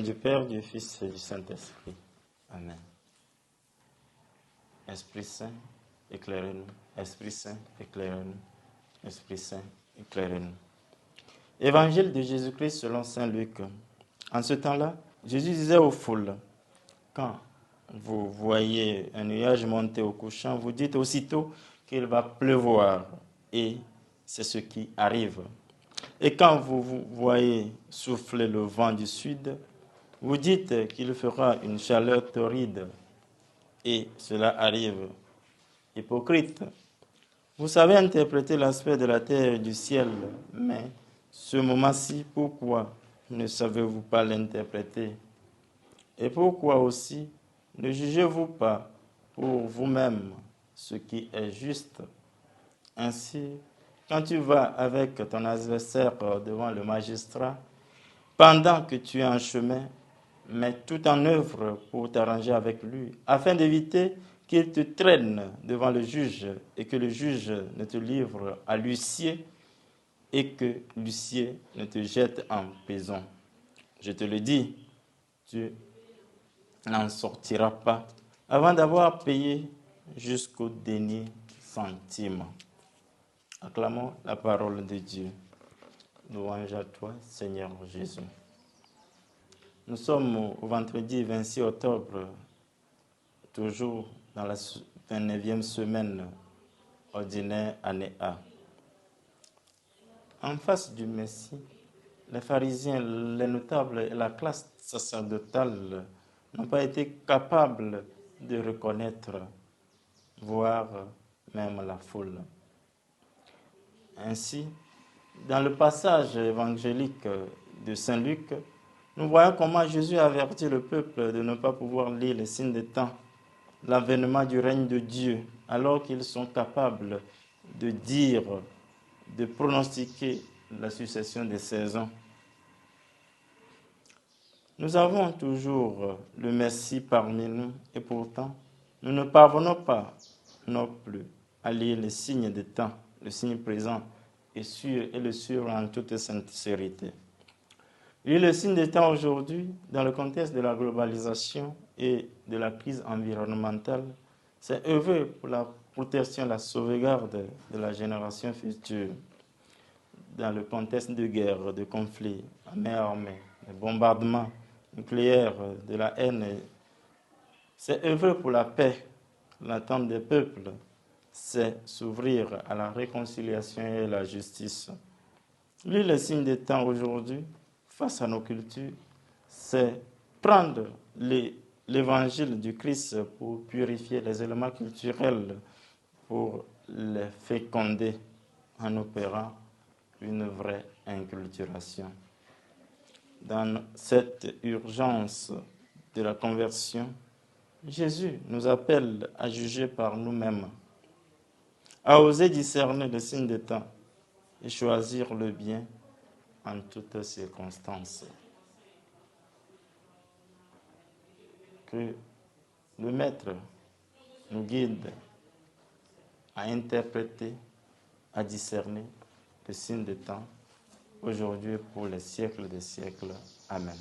du Père, du Fils et du Saint-Esprit. Amen. Esprit Saint, éclairez-nous. Esprit Saint, éclairez-nous. Esprit Saint, éclairez-nous. Évangile de Jésus-Christ selon saint Luc. En ce temps-là, Jésus disait aux foules, quand vous voyez un nuage monter au couchant, vous dites aussitôt qu'il va pleuvoir, et c'est ce qui arrive. Et quand vous voyez souffler le vent du sud, vous dites qu'il fera une chaleur torride, et cela arrive. Hypocrite, vous savez interpréter l'aspect de la terre et du ciel, mais ce moment-ci, pourquoi ne savez-vous pas l'interpréter? Et pourquoi aussi ne jugez-vous pas pour vous-même ce qui est juste? Ainsi, quand tu vas avec ton adversaire devant le magistrat, pendant que tu es en chemin, mets tout en œuvre pour t'arranger avec lui, afin d'éviter qu'il te traîne devant le juge et que le juge ne te livre à l'huissier et que l'huissier ne te jette en prison. Je te le dis, tu n'en sortiras pas avant d'avoir payé jusqu'au dernier centime. Acclamons la parole de Dieu. Louange à toi, Seigneur Jésus. Nous sommes au vendredi 26 octobre, toujours dans la 29e semaine ordinaire année A. En face du Messie, les pharisiens, les notables et la classe sacerdotale n'ont pas été capables de reconnaître, voire même la foule. Ainsi, dans le passage évangélique de saint Luc, nous voyons comment Jésus avertit le peuple de ne pas pouvoir lire les signes des temps, l'avènement du règne de Dieu, alors qu'ils sont capables de dire, de pronostiquer la succession des saisons. Nous avons toujours le Messie parmi nous et pourtant, nous ne parvenons pas non plus à lire les signes des temps, le signe présent et le suivre en toute sincérité. Lire le signe des temps aujourd'hui, dans le contexte de la globalisation et de la crise environnementale, c'est œuvrer pour la protection, la sauvegarde de la génération future. Dans le contexte de guerre, de conflits, à mer armée, de bombardements nucléaires, de la haine, c'est œuvrer pour la paix, l'attente des peuples, c'est s'ouvrir à la réconciliation et à la justice. Lire les signes des temps aujourd'hui, face à nos cultures, c'est prendre l'évangile du Christ pour purifier les éléments culturels, pour les féconder en opérant une vraie inculturation. Dans cette urgence de la conversion, Jésus nous appelle à juger par nous-mêmes, à oser discerner les signes des temps et choisir le bien en toutes circonstances. Que le Maître nous guide à interpréter, à discerner les signes des temps, aujourd'hui et pour les siècles des siècles. Amen.